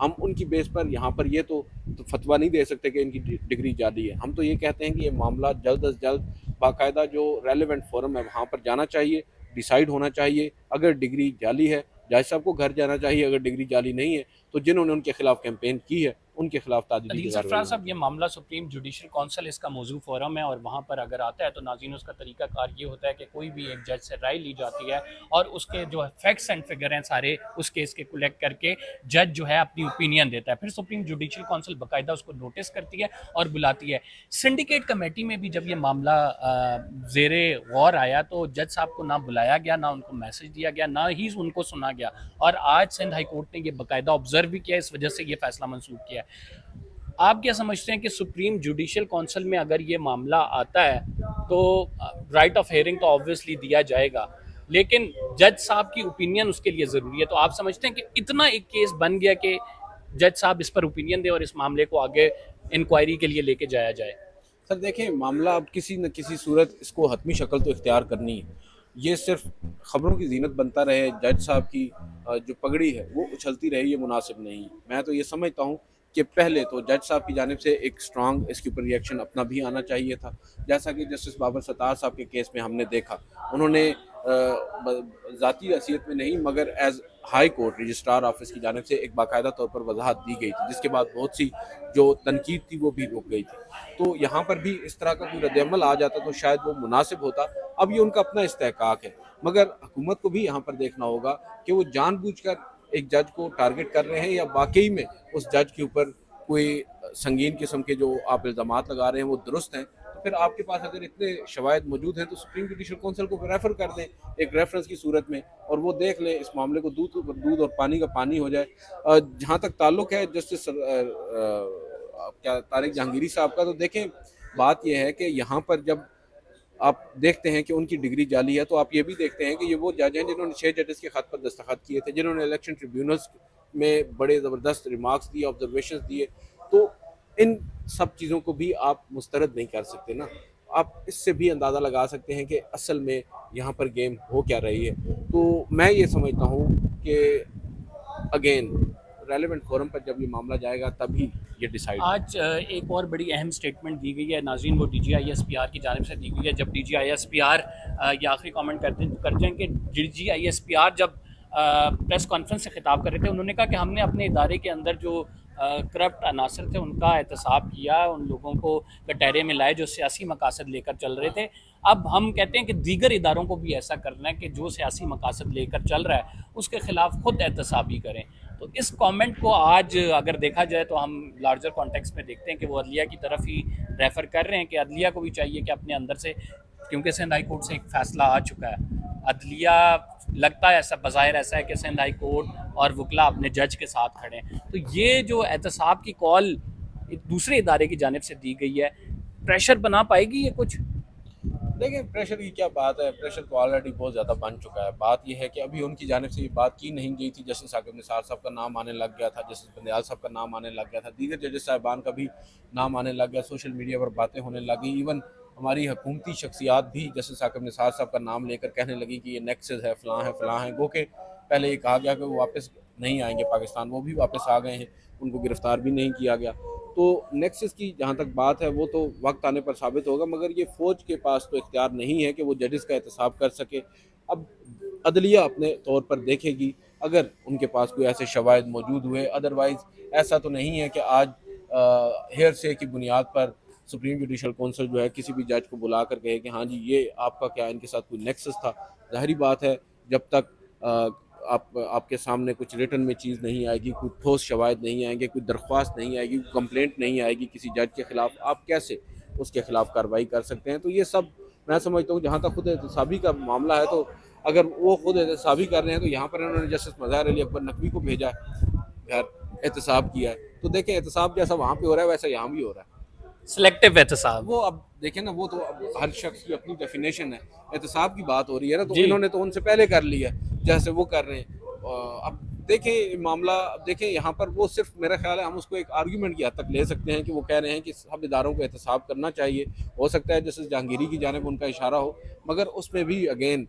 ہم ان کی بیس پر یہاں پر یہ تو فتویٰ نہیں دے سکتے کہ ان کی ڈگری جعلی ہے. ہم تو یہ کہتے ہیں کہ یہ معاملہ جلد از جلد باقاعدہ جو ریلیونٹ فورم ہے وہاں پر جانا چاہیے, ڈیسائیڈ ہونا چاہیے. اگر ڈگری جعلی ہے جج صاحب کو گھر جانا چاہیے, اگر ڈگری جعلی نہیں ہے تو جنہوں نے ان کے خلاف کیمپین کی ہے ان کے خلاف تعدیلی عدیل کی سرفراز کارروائی. صاحب، یہ معاملہ سپریم جوڈیشل کونسل اس کا موضوع فورم ہے، اور وہاں پر اگر آتا ہے تو ناظرین اس کا طریقہ کار یہ ہوتا ہے کہ کوئی بھی ایک جج سے رائے لی جاتی ہے اور اس کے جو فیکٹس اینڈ فگر ہیں سارے اس کیس کے کلیکٹ کر کے جج جو ہے اپنی اوپینین دیتا ہے. پھر سپریم جوڈیشل کونسل باقاعدہ اس کو نوٹس کرتی ہے اور بلاتی ہے. سنڈیکیٹ کمیٹی میں بھی جب یہ معاملہ زیر غور آیا تو جج صاحب کو نہ بلایا گیا، نہ ان کو میسج دیا گیا، نہ ہی ان کو سنا گیا، اور آج سندھ ہائی کورٹ نے یہ باقاعدہ آبزرو بھی کیا، اس وجہ سے یہ فیصلہ منسوخ کیا ہے. آپ کیا سمجھتے ہیں کہ سپریم جوڈیشل کونسل میں اگر یہ معاملہ آتا ہے تو رائٹ آف ہیئرنگ تو آبویسلی دیا جائے گا، لیکن جج صاحب کی اوپینین اس کے لیے ضروری ہے. تو آپ سمجھتے ہیں کہ اتنا ایک کیس بن گیا کہ جج صاحب اس پر اوپینین دے اور اس معاملے کو آگے انکوائری کے لیے لے کے جایا جائے؟ سر دیکھیں, معاملہ اب کسی نہ کسی صورت اس کو حتمی شکل تو اختیار کرنی ہے. یہ صرف خبروں کی زینت بنتا رہے, جج صاحب کی جو پگڑی ہے وہ اچھلتی رہی, یہ مناسب نہیں. میں تو یہ سمجھتا ہوں کہ پہلے تو جج صاحب کی جانب سے ایک اسٹرانگ اس کے اوپر ریئیکشن اپنا بھی آنا چاہیے تھا, جیسا کہ جسٹس بابر ستار صاحب کے کیس میں ہم نے دیکھا. انہوں نے ذاتی حیثیت میں نہیں مگر as high court registrar office کی جانب سے ایک باقاعدہ طور پر وضاحت دی گئی تھی, جس کے بعد بہت سی جو تنقید تھی وہ بھی رک گئی تھی. تو یہاں پر بھی اس طرح کا کوئی رد عمل آ جاتا تو شاید وہ مناسب ہوتا. اب یہ ان کا اپنا استحقاق ہے, مگر حکومت کو بھی یہاں پر دیکھنا ہوگا کہ وہ جان بوجھ کر ایک جج کو ٹارگٹ کر رہے ہیں یا واقعی میں اس جج کے اوپر کوئی سنگین قسم کے جو آپ الزامات لگا رہے ہیں وہ درست ہیں. تو پھر آپ کے پاس اگر اتنے شواہد موجود ہیں تو سپریم جوڈیشل کونسل کو ریفر کر دیں ایک ریفرنس کی صورت میں, اور وہ دیکھ لیں اس معاملے کو دودھ اور پانی کا پانی ہو جائے. جہاں تک تعلق ہے جسٹس طارق جہانگیری صاحب کا, تو دیکھیں بات یہ ہے کہ یہاں پر جب آپ دیکھتے ہیں کہ ان کی ڈگری جعلی ہے تو آپ یہ بھی دیکھتے ہیں کہ یہ وہ جج ہیں جنہوں نے 6 ججز کے خط پر دستخط کیے تھے, جنہوں نے الیکشن ٹریبیونلز میں بڑے زبردست ریمارکس دیے, آبزرویشنز دیے. تو ان سب چیزوں کو بھی آپ مسترد نہیں کر سکتے نا. آپ اس سے بھی اندازہ لگا سکتے ہیں کہ اصل میں یہاں پر گیم ہو کیا رہی ہے. تو میں یہ سمجھتا ہوں کہ اگین ریلیونٹ فورم پر جب یہ معاملہ جائے گا تبھی یہ ڈیسائیڈ. آج ایک اور بڑی اہم سٹیٹمنٹ دی گئی ہے ناظرین, وہ D G I S P R کی جانب سے دی گئی ہے. جب D G I S P R یہ آخری کامنٹ کر جائیں کہ D G I S P R جب پریس کانفرنس سے خطاب کر رہے تھے, انہوں نے کہا کہ ہم نے اپنے ادارے کے اندر جو کرپٹ عناصر تھے ان کا احتساب کیا, ان لوگوں کو کٹہرے میں لائے جو سیاسی مقاصد لے کر چل رہے تھے. اب ہم کہتے ہیں کہ دیگر اداروں کو بھی ایسا کرنا ہے کہ جو سیاسی مقاصد لے کر چل رہا ہے اس کے خلاف خود احتسابی کریں. تو اس کامنٹ کو آج اگر دیکھا جائے تو ہم لارجر کانٹیکس میں دیکھتے ہیں کہ وہ عدلیہ کی طرف ہی ریفر کر رہے ہیں کہ عدلیہ کو بھی چاہیے کہ اپنے اندر سے, کیونکہ سندھ ہائی کورٹ سے ایک فیصلہ آ چکا ہے, عدلیہ لگتا ہے ایسا بظاہر ایسا ہے کہ سندھ ہائی کورٹ اور وکلا اپنے جج کے ساتھ کھڑے ہیں. تو یہ جو احتساب کی کال دوسرے ادارے کی جانب سے دی گئی ہے, پریشر بنا پائے گی یہ کچھ؟ دیکھیں پریشر کی کیا بات ہے, پریشر تو آلریڈی بہت زیادہ بن چکا ہے. بات یہ ہے کہ ابھی ان کی جانب سے یہ بات کی نہیں گئی تھی. جسٹس ثاقب نثار صاحب کا نام آنے لگ گیا تھا, جسٹس بندیال صاحب کا نام آنے لگ گیا تھا, دیگر ججز صاحبان کا بھی نام آنے لگ گیا, سوشل میڈیا پر باتیں ہونے لگی. ایون ہماری حکومتی شخصیات بھی جسٹس ثاقب نثار صاحب کا نام لے کر کہنے لگی کہ یہ نیکسز ہے, فلاں ہیں. گو کہ پہلے یہ کہا گیا کہ وہ واپس نہیں آئیں گے پاکستان, وہ بھی واپس آ گئے ہیں, ان کو گرفتار بھی نہیں کیا گیا. تو نیکسس کی جہاں تک بات ہے وہ تو وقت آنے پر ثابت ہوگا, مگر یہ فوج کے پاس تو اختیار نہیں ہے کہ وہ ججز کا احتساب کر سکے. اب عدلیہ اپنے طور پر دیکھے گی اگر ان کے پاس کوئی ایسے شواہد موجود ہوئے. ادروائز ایسا تو نہیں ہے کہ آج ہیئر سے کی بنیاد پر سپریم جوڈیشل کونسل جو ہے کسی بھی جج کو بلا کر کہے کہ ہاں جی یہ آپ کا کیا ان کے ساتھ کوئی نیکسس تھا. ظاہری بات ہے جب تک آپ کے سامنے کچھ ریٹن میں چیز نہیں آئے گی, کوئی ٹھوس شواہد نہیں آئیں گے, کوئی درخواست نہیں آئے گی, کوئی کمپلینٹ نہیں آئے گی کسی جج کے خلاف, آپ کیسے اس کے خلاف کارروائی کر سکتے ہیں؟ تو یہ سب میں سمجھتا ہوں جہاں تک خود احتسابی کا معاملہ ہے تو اگر وہ خود احتسابی کر رہے ہیں تو یہاں پر انہوں نے جسٹس مظاہر علی اکبر نقوی کو بھیجا ہے, گھر احتساب کیا ہے. تو دیکھیں احتساب جیسا وہاں پہ ہو رہا ہے ویسا یہاں بھی ہو رہا ہے. سلیکٹیو احتساب, وہ اب دیکھیں نا, وہ تو اب ہر شخص کی اپنی ڈیفینیشن ہے. احتساب کی بات ہو رہی ہے نا, تو انہوں نے تو ان سے پہلے کر لیا جیسے وہ کر رہے ہیں. اب دیکھیں معاملہ, دیکھیں یہاں پر وہ صرف میرا خیال ہے ہم اس کو ایک آرگیومنٹ کی حد تک لے سکتے ہیں کہ وہ کہہ رہے ہیں کہ سب اداروں کو احتساب کرنا چاہیے. ہو سکتا ہے جیسے جہانگیری کی جانب ان کا اشارہ ہو, مگر اس میں بھی اگین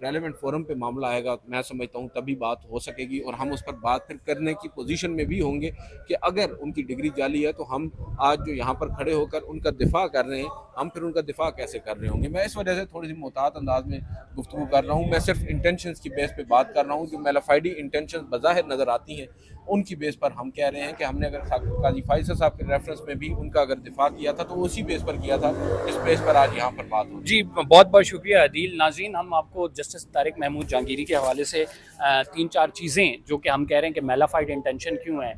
ریلیونٹ فورم پہ معاملہ آئے گا میں سمجھتا ہوں تبھی بات ہو سکے گی، اور ہم اس پر بات پھر کرنے کی پوزیشن میں بھی ہوں گے کہ اگر ان کی ڈگری جعلی ہے تو ہم آج جو یہاں پر کھڑے ہو کر ان کا دفاع کر رہے ہیں ہم پھر ان کا دفاع کیسے کر رہے ہوں گے. میں اس وجہ سے تھوڑی سی محتاط انداز میں گفتگو کر رہا ہوں. میں صرف انٹینشنز کی بیس پہ بات کر رہا ہوں. جو میلافائڈی انٹینشنز بظاہر نظر آتی ہیں ان کی بیس پر ہم کہہ رہے ہیں کہ ہم نے اگر قاضی فائزہ صاحب کے ریفرنس میں بھی ان کا اگر دفاع کیا تھا تو اسی بیس پر کیا تھا جس بیس پر آج یہاں پر بات ہو. جی بہت بہت شکریہ عدیل. ناظرین ہم آپ کو جسٹس طارق محمود جہانگیری کے حوالے سے 3-4 چیزیں جو کہ ہم کہہ رہے ہیں کہ میلافائڈ انٹینشن کیوں ہیں,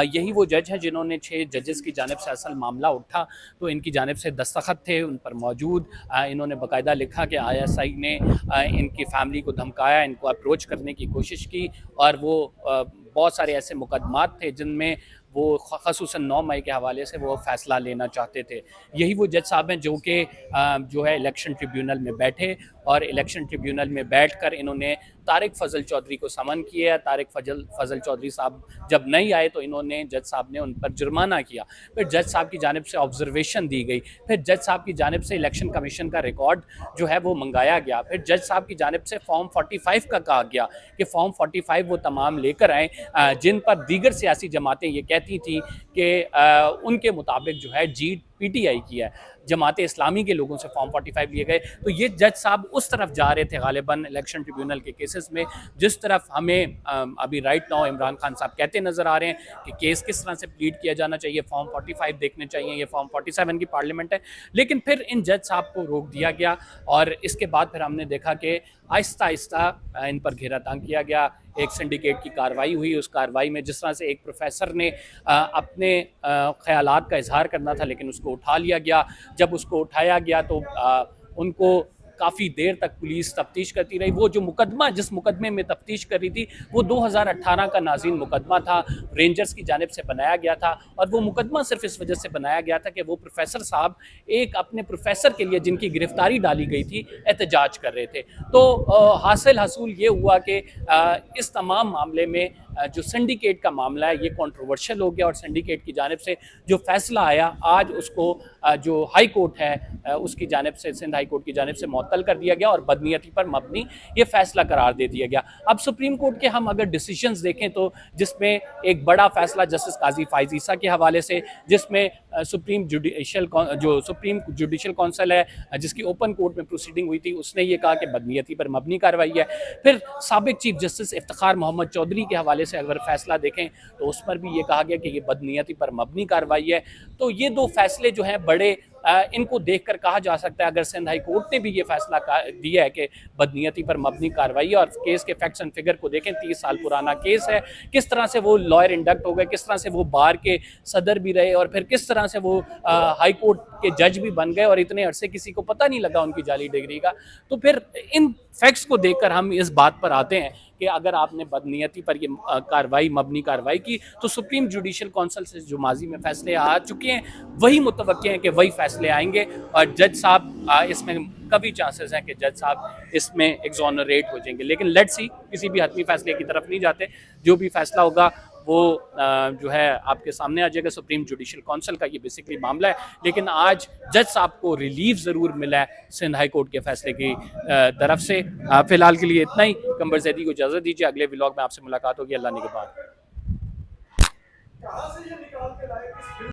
یہی وہ جج ہیں جنہوں نے 6 ججز کی جانب سے اصل معاملہ اٹھا تو ان کی جانب سے دستخط تھے ان پر موجود. انہوں نے باقاعدہ لکھا کہ ISI نے ان کی فیملی کو دھمکایا, ان کو اپروچ کرنے کی کوشش کی, اور وہ بہت سارے ایسے مقدمات تھے جن میں وہ خصوصاً 9 مئی کے حوالے سے وہ فیصلہ لینا چاہتے تھے. یہی وہ جج صاحب ہیں جو کہ جو ہے الیکشن ٹریبیونل میں بیٹھے, اور الیکشن ٹریبیونل میں بیٹھ کر انہوں نے طارق فضل چودھری کو سمن کیا. طارق فضل چودھری صاحب جب نہیں آئے تو انہوں نے جج صاحب نے ان پر جرمانہ کیا. پھر جج صاحب کی جانب سے آبزرویشن دی گئی, پھر جج صاحب کی جانب سے الیکشن کمیشن کا ریکارڈ جو ہے وہ منگایا گیا, پھر جج صاحب کی جانب سے فارم 45 کا کہا گیا کہ فارم 45 وہ تمام لے کر آئیں جن پر دیگر سیاسی جماعتیں یہ کہتی تھیں کہ ان کے مطابق جو ہے جیت PTI کی ہے. جماعت اسلامی کے لوگوں سے فارم 45 لیے گئے. تو یہ جج صاحب اس طرف جا رہے تھے غالباً الیکشن ٹریبیونل کے کیسز میں جس طرف ہمیں ابھی رائٹ ناؤ عمران خان صاحب کہتے نظر آ رہے ہیں کہ کیس کس طرح سے پلیڈ کیا جانا چاہیے, فارم 45 دیکھنے چاہیے, یہ فارم 47 کی پارلیمنٹ ہے. لیکن پھر ان جج صاحب کو روک دیا گیا, اور اس کے بعد پھر ہم نے دیکھا کہ آہستہ آہستہ ان پر گھیرا تانگ کیا گیا. ایک سنڈیکیٹ کی کارروائی ہوئی, اس کارروائی میں جس طرح سے ایک پروفیسر نے اپنے خیالات کا اظہار کرنا تھا لیکن اس کو اٹھا لیا گیا. جب اس کو اٹھایا گیا تو ان کو کافی دیر تک پولیس تفتیش کرتی رہی. وہ جو مقدمہ جس مقدمے میں تفتیش کر رہی تھی وہ 2018 کا ناظرین مقدمہ تھا, رینجرز کی جانب سے بنایا گیا تھا, اور وہ مقدمہ صرف اس وجہ سے بنایا گیا تھا کہ وہ پروفیسر صاحب ایک اپنے پروفیسر کے لیے جن کی گرفتاری ڈالی گئی تھی احتجاج کر رہے تھے. تو حاصل یہ ہوا کہ اس تمام معاملے میں جو سنڈیکیٹ کا معاملہ ہے یہ کنٹروورشل ہو گیا, اور سنڈیکیٹ کی جانب سے جو فیصلہ آیا آج اس کو جو ہائی کورٹ ہے اس کی جانب سے, سندھ ہائی کورٹ کی جانب سے معطل کر دیا گیا اور بدنیتی پر مبنی یہ فیصلہ قرار دے دیا گیا. اب سپریم کورٹ کے ہم اگر ڈیسیجنز دیکھیں تو جس میں ایک بڑا فیصلہ جسٹس قاضی فائز عیسیٰ کے حوالے سے, جس میں سپریم جوڈیشل کونسل ہے جس کی اوپن کورٹ میں پروسیڈنگ ہوئی تھی, اس نے یہ کہا کہ بدنیتی پر مبنی کارروائی ہے. پھر سابق چیف جسٹس افتخار محمد چودھری کے حوالے سے اگر فیصلہ دیکھیں تو اس پر بھی یہ کہا گیا کہ یہ بدنیتی پر مبنی کارروائی ہے. تو یہ 2 فیصلے جو ہیں بڑے, ان کو دیکھ کر کہا جا سکتا ہے اگر سندھ ہائی کورٹ نے بھی یہ فیصلہ دیا ہے کہ بدنیتی پر مبنی کارروائی ہے, اور کیس کے فیکٹس اینڈ فگر کو دیکھیں 30 سال پرانا کیس ہے, کس طرح سے وہ لائر انڈکٹ ہو گئے, کس طرح سے وہ بار کے صدر بھی رہے, اور پھر کس طرح سے وہ ہائی کورٹ کے جج بھی بن گئے, اور اتنے عرصے کسی کو پتہ نہیں لگا ان کی جعلی ڈگری کا. تو پھر ان فیکٹس کو دیکھ کر ہم اس بات پر آتے ہیں کہ اگر آپ نے بدنیتی پر یہ کارروائی مبنی کارروائی کی تو سپریم جوڈیشل کونسل سے جو ماضی میں فیصلے آ چکے ہیں وہی متوقع ہیں کہ وہی فیصلے آئیں گے, اور جج صاحب اس میں کبھی چانسز ہیں کہ جج صاحب اس میں ایگزونریٹ ہو جائیں گے. لیکن لیٹس سی, کسی بھی حتمی فیصلے کی طرف نہیں جاتے, جو بھی فیصلہ ہوگا وہ جو ہے آپ کے سامنے آ جائے گا. سپریم جوڈیشل کونسل کا یہ بیسکلی معاملہ ہے, لیکن آج جج صاحب کو ریلیف ضرور ملا ہے سندھ ہائی کورٹ کے فیصلے کی طرف سے. فی الحال کے لیے اتنا ہی. قمر زیدی کو اجازت دیجیے, اگلے ولاگ میں آپ سے ملاقات ہوگی. اللہ نگہبان.